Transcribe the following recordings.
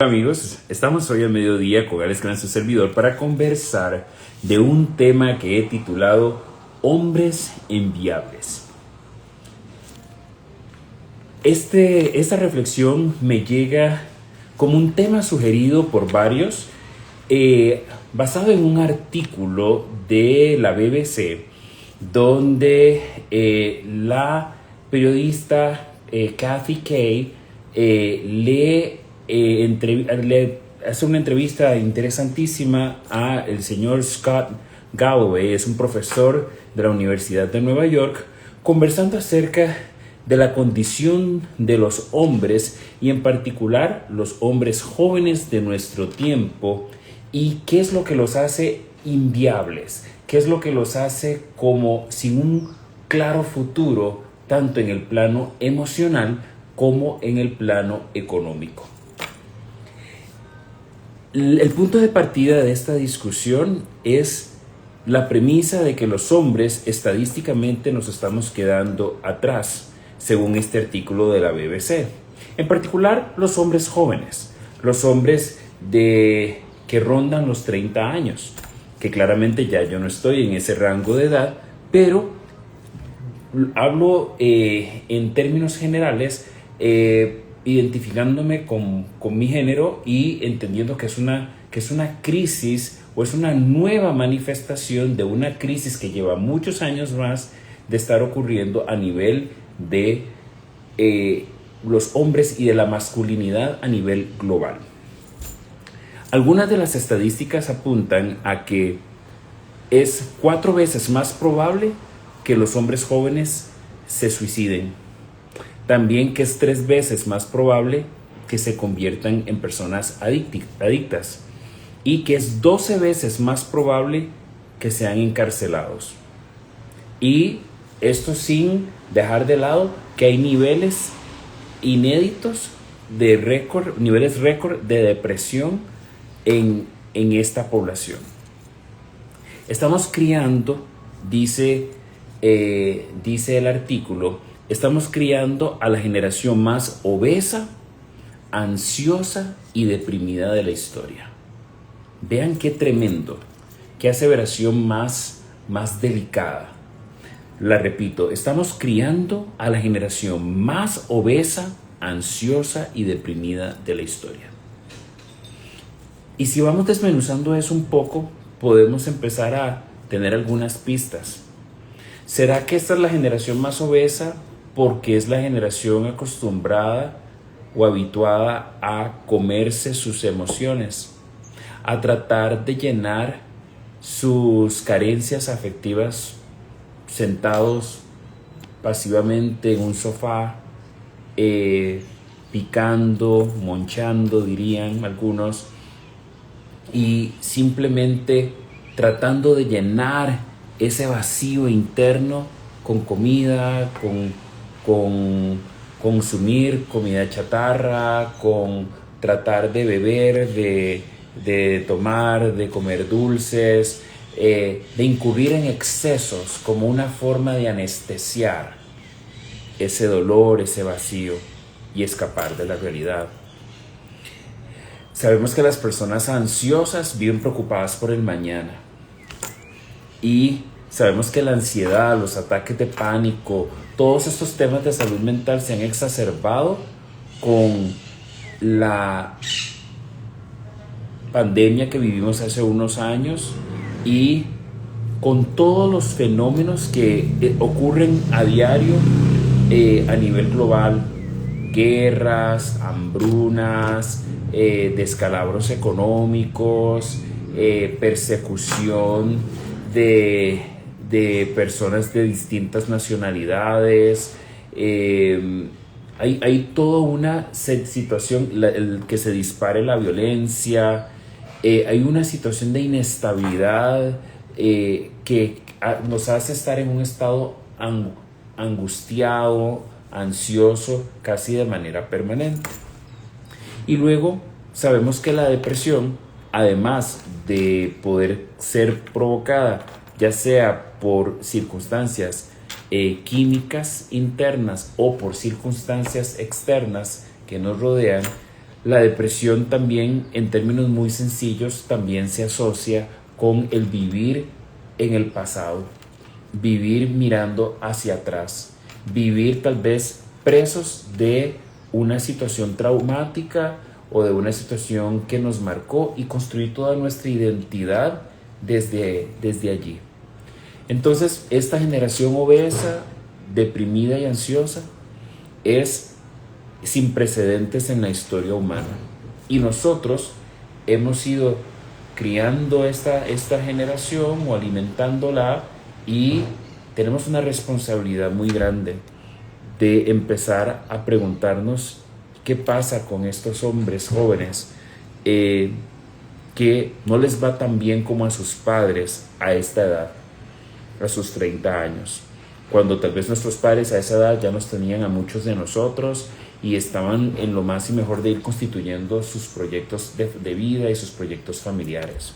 Amigos, estamos hoy al mediodía con Alex Gran, su servidor, para conversar de un tema que he titulado Hombres Enviables. Esta reflexión me llega como un tema sugerido por varios, basado en un artículo de la BBC, donde la periodista Kathy Kay le hace una entrevista interesantísima a el señor Scott Galloway. Es un profesor de la Universidad de Nueva York, conversando acerca de la condición de los hombres y en particular los hombres jóvenes de nuestro tiempo, y qué es lo que los hace inviables, qué es lo que los hace como sin un claro futuro, tanto en el plano emocional como en el plano económico. El punto de partida de esta discusión es la premisa de que los hombres estadísticamente nos estamos quedando atrás, según este artículo de la BBC. En particular, los hombres jóvenes, los hombres que rondan los 30 años, que claramente ya yo no estoy en ese rango de edad, pero hablo en términos generales, identificándome con mi género y entendiendo que es una crisis o es una nueva manifestación de una crisis que lleva muchos años más de estar ocurriendo a nivel de los hombres y de la masculinidad a nivel global. Algunas de las estadísticas apuntan a que es 4 veces más probable que los hombres jóvenes se suiciden. También que es 3 veces más probable que se conviertan en personas adictas, y que es 12 veces más probable que sean encarcelados. Y esto sin dejar de lado que hay niveles inéditos de niveles récord de depresión en esta población. Estamos criando, dice el artículo, estamos criando a la generación más obesa, ansiosa y deprimida de la historia. Vean qué tremendo, qué aseveración más delicada. La repito, estamos criando a la generación más obesa, ansiosa y deprimida de la historia. Y si vamos desmenuzando eso un poco, podemos empezar a tener algunas pistas. ¿Será que esta es la generación más obesa porque es la generación acostumbrada o habituada a comerse sus emociones, a tratar de llenar sus carencias afectivas sentados pasivamente en un sofá, picando, monchando, dirían algunos, y simplemente tratando de llenar ese vacío interno con comida, con consumir comida chatarra, con tratar de beber, de tomar, de comer dulces, de incurrir en excesos como una forma de anestesiar ese dolor, ese vacío y escapar de la realidad. Sabemos que las personas ansiosas viven preocupadas por el mañana, y sabemos que la ansiedad, los ataques de pánico, todos estos temas de salud mental se han exacerbado con la pandemia que vivimos hace unos años y con todos los fenómenos que ocurren a diario a nivel global: guerras, hambrunas, descalabros económicos, persecución de personas de distintas nacionalidades. Hay toda una situación, que se dispare la violencia. Hay una situación de inestabilidad que nos hace estar en un estado angustiado, ansioso, casi de manera permanente. Y luego sabemos que la depresión, además de poder ser provocada ya sea por circunstancias químicas internas o por circunstancias externas que nos rodean, La depresión también, en términos muy sencillos, también se asocia con el vivir en el pasado, vivir mirando hacia atrás, vivir tal vez presos de una situación traumática o de una situación que nos marcó y construir toda nuestra identidad desde allí. Entonces, esta generación obesa, deprimida y ansiosa es sin precedentes en la historia humana. Y nosotros hemos ido criando esta generación o alimentándola, y tenemos una responsabilidad muy grande de empezar a preguntarnos qué pasa con estos hombres jóvenes que no les va tan bien como a sus padres a esta edad, a sus 30 años, cuando tal vez nuestros padres a esa edad ya nos tenían a muchos de nosotros y estaban en lo más y mejor de ir constituyendo sus proyectos de vida y sus proyectos familiares.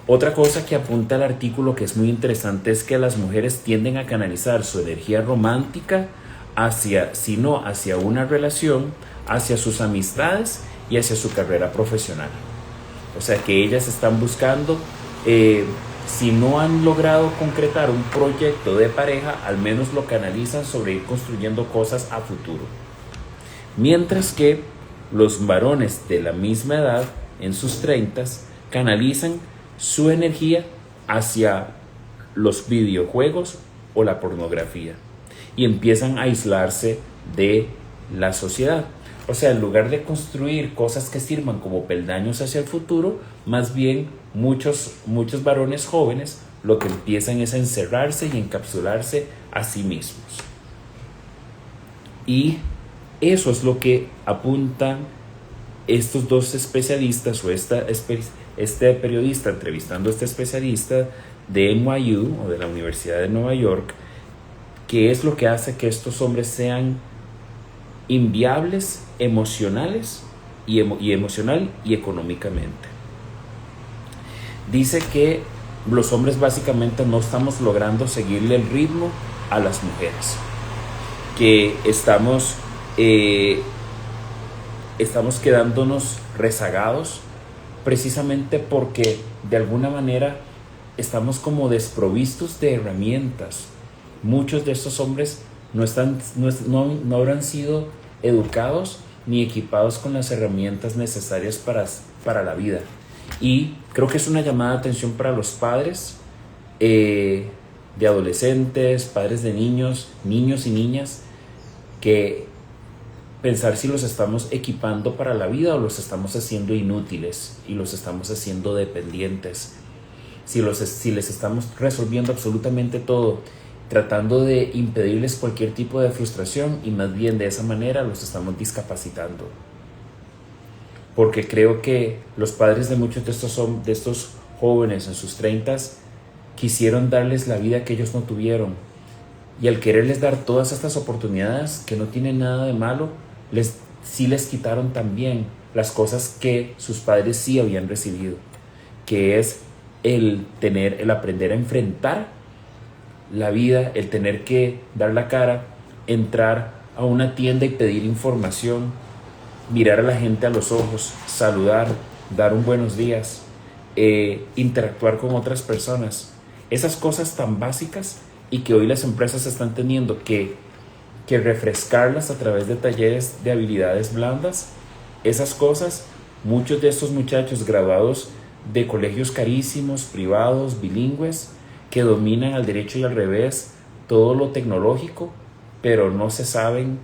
Otra cosa que apunta el artículo que es muy interesante es que las mujeres tienden a canalizar su energía romántica si no hacia una relación, hacia sus amistades y hacia su carrera profesional. O sea que ellas están buscando, si no han logrado concretar un proyecto de pareja, al menos lo canalizan sobre ir construyendo cosas a futuro. Mientras que los varones de la misma edad, en sus 30s, canalizan su energía hacia los videojuegos o la pornografía y empiezan a aislarse de la sociedad. O sea, en lugar de construir cosas que sirvan como peldaños hacia el futuro, más bien muchos varones jóvenes lo que empiezan es a encerrarse y encapsularse a sí mismos. Y eso es lo que apuntan estos dos especialistas o este periodista entrevistando a este especialista de NYU o de la Universidad de Nueva York, que es lo que hace que estos hombres sean inviables emocional y económicamente. Dice que los hombres básicamente no estamos logrando seguirle el ritmo a las mujeres, que estamos quedándonos rezagados precisamente porque de alguna manera estamos como desprovistos de herramientas. Muchos de estos hombres no habrán sido educados ni equipados con las herramientas necesarias para la vida. Y creo que es una llamada de atención para los padres de adolescentes, padres de niños y niñas, que pensar si los estamos equipando para la vida o los estamos haciendo inútiles y los estamos haciendo dependientes. Si les estamos resolviendo absolutamente todo, tratando de impedirles cualquier tipo de frustración, y más bien de esa manera los estamos discapacitando. Porque creo que los padres de muchos de estos jóvenes en sus 30s quisieron darles la vida que ellos no tuvieron, y al quererles dar todas estas oportunidades que no tienen nada de malo, sí les quitaron también las cosas que sus padres sí habían recibido, que es el aprender a enfrentar la vida, el tener que dar la cara, entrar a una tienda y pedir información, mirar a la gente a los ojos, saludar, dar un buenos días, interactuar con otras personas. Esas cosas tan básicas y que hoy las empresas están teniendo que refrescarlas a través de talleres de habilidades blandas. Esas cosas, muchos de estos muchachos graduados de colegios carísimos, privados, bilingües, que dominan al derecho y al revés todo lo tecnológico, pero no saben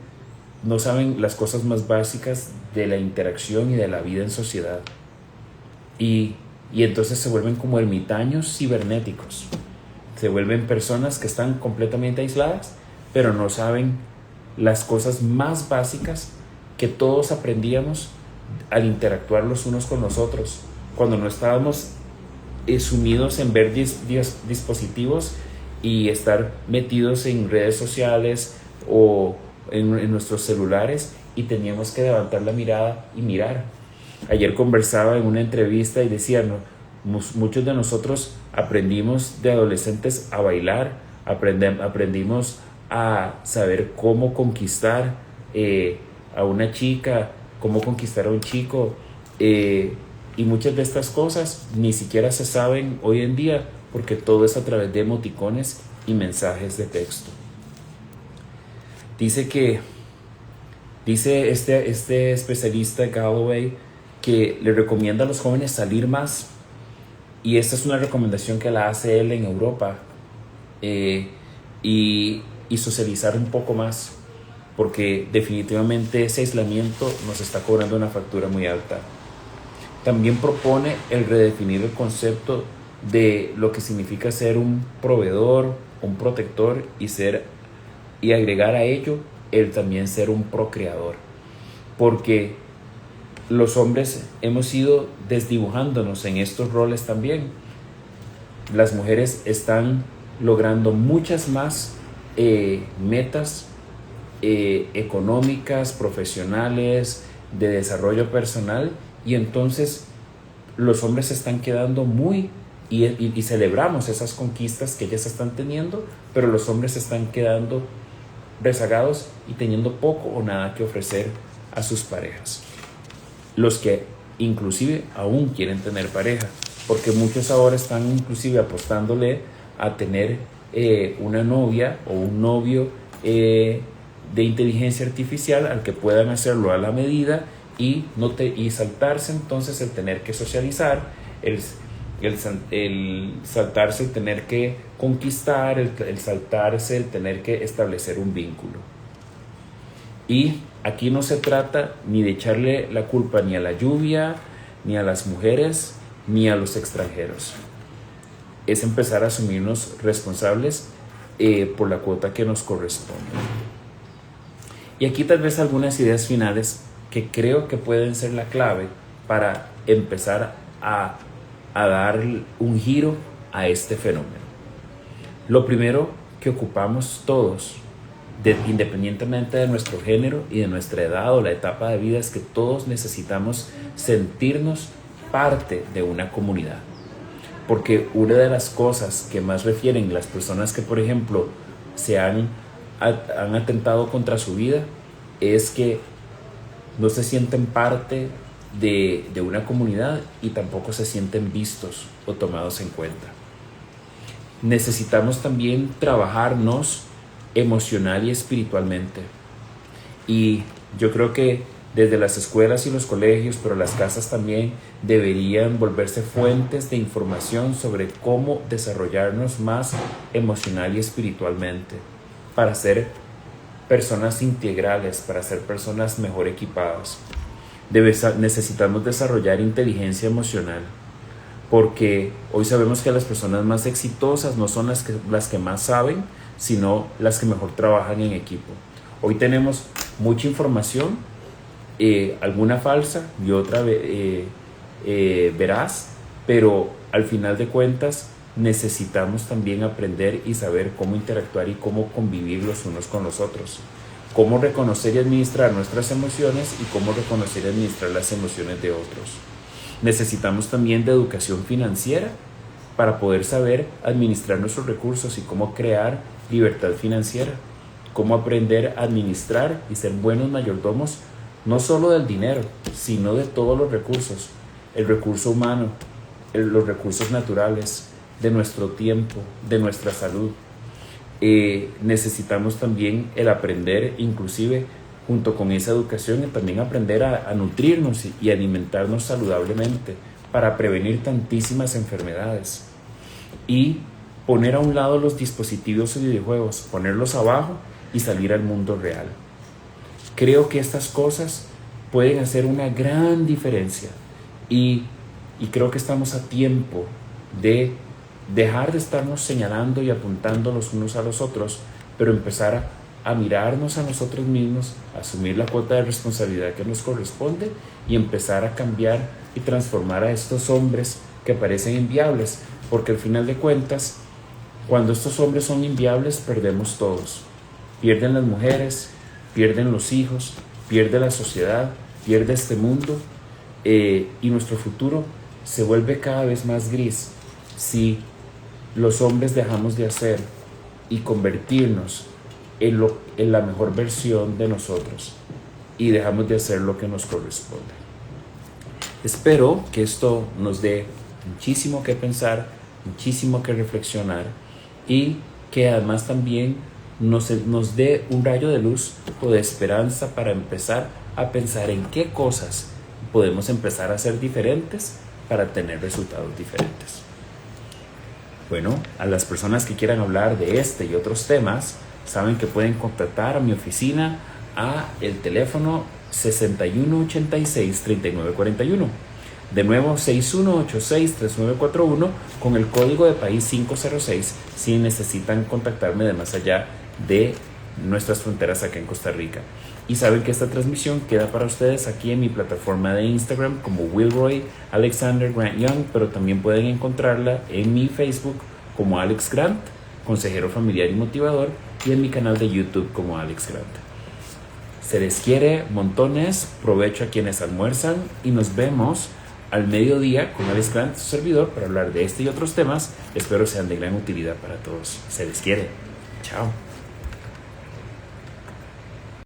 las cosas más básicas de la interacción y de la vida en sociedad. Y entonces se vuelven como ermitaños cibernéticos. Se vuelven personas que están completamente aisladas, pero no saben las cosas más básicas que todos aprendíamos al interactuar los unos con los otros, cuando no estábamos sumidos en ver dispositivos y estar metidos en redes sociales o en nuestros celulares, y teníamos que levantar la mirada y mirar. Ayer conversaba en una entrevista y decía, muchos de nosotros aprendimos de adolescentes a bailar, aprendimos a saber cómo conquistar a una chica cómo conquistar a un chico, y muchas de estas cosas ni siquiera se saben hoy en día porque todo es a través de emoticones y mensajes de texto. Dice este especialista Galloway que le recomienda a los jóvenes salir más, y esta es una recomendación que la hace él en Europa, y socializar un poco más, porque definitivamente ese aislamiento nos está cobrando una factura muy alta. También propone el redefinir el concepto de lo que significa ser un proveedor, un protector, y agregar a ello el también ser un procreador, porque los hombres hemos ido desdibujándonos en estos roles también. Las mujeres están logrando muchas más metas económicas, profesionales, de desarrollo personal, y entonces los hombres se están quedando y celebramos esas conquistas que ellas están teniendo, pero los hombres se están quedando rezagados y teniendo poco o nada que ofrecer a sus parejas. Los que inclusive aún quieren tener pareja, porque muchos ahora están inclusive apostándole a tener una novia o un novio de inteligencia artificial al que puedan hacerlo a la medida, y saltarse entonces el tener que socializar, el saltarse el tener que conquistar, el saltarse el tener que establecer un vínculo. Y aquí no se trata ni de echarle la culpa ni a la lluvia, ni a las mujeres, ni a los extranjeros. Es empezar a asumirnos responsables por la cuota que nos corresponde. Y aquí tal vez algunas ideas finales que creo que pueden ser la clave para empezar a dar un giro a este fenómeno. Lo primero que ocupamos todos, independientemente de nuestro género y de nuestra edad o la etapa de vida, es que todos necesitamos sentirnos parte de una comunidad. Porque una de las cosas que más refieren las personas que, por ejemplo, han atentado contra su vida, es que no se sienten parte de una comunidad y tampoco se sienten vistos o tomados en cuenta. Necesitamos también trabajarnos emocional y espiritualmente. Y yo creo que desde las escuelas y los colegios, pero las casas también, deberían volverse fuentes de información sobre cómo desarrollarnos más emocional y espiritualmente para ser personas integrales, para ser personas mejor equipadas. Necesitamos desarrollar inteligencia emocional, porque hoy sabemos que las personas más exitosas no son las que más saben, sino las que mejor trabajan en equipo. Hoy tenemos mucha información, alguna falsa y otra veraz, pero al final de cuentas necesitamos también aprender y saber cómo interactuar y cómo convivir los unos con los otros, cómo reconocer y administrar nuestras emociones y cómo reconocer y administrar las emociones de otros. Necesitamos también de educación financiera para poder saber administrar nuestros recursos y cómo crear libertad financiera, cómo aprender a administrar y ser buenos mayordomos, no solo del dinero, sino de todos los recursos, el recurso humano, los recursos naturales, de nuestro tiempo, de nuestra salud. Necesitamos también el aprender, inclusive junto con esa educación, también aprender a nutrirnos y alimentarnos saludablemente para prevenir tantísimas enfermedades, y poner a un lado los dispositivos y videojuegos, ponerlos abajo y salir al mundo real. Creo que estas cosas pueden hacer una gran diferencia, y creo que estamos a tiempo de dejar de estarnos señalando y apuntando los unos a los otros, pero empezar a mirarnos a nosotros mismos, a asumir la cuota de responsabilidad que nos corresponde y empezar a cambiar y transformar a estos hombres que parecen inviables, porque al final de cuentas, cuando estos hombres son inviables, perdemos todos. Pierden las mujeres, pierden los hijos, pierde la sociedad, pierde este mundo, y nuestro futuro se vuelve cada vez más gris si los hombres dejamos de hacer y convertirnos en la mejor versión de nosotros. y dejamos de hacer lo que nos corresponde. Espero que esto nos dé muchísimo que pensar, muchísimo que reflexionar y que además también nos dé un rayo de luz o de esperanza para empezar a pensar en qué cosas podemos empezar a hacer diferentes para tener resultados diferentes. Bueno, a las personas que quieran hablar de este y otros temas, saben que pueden contactar a mi oficina a el teléfono 6186-3941. De nuevo, 6186-3941 con el código de país 506 si necesitan contactarme de más allá de nuestras fronteras acá en Costa Rica. Y saben que esta transmisión queda para ustedes aquí en mi plataforma de Instagram como Wilroy Alexander Grant Young, pero también pueden encontrarla en mi Facebook como Alex Grant, consejero familiar y motivador, y en mi canal de YouTube como Alex Grant. Se les quiere montones, provecho a quienes almuerzan y nos vemos al mediodía con Alex Grant, su servidor, para hablar de este y otros temas. Espero sean de gran utilidad para todos. Se les quiere. Chao.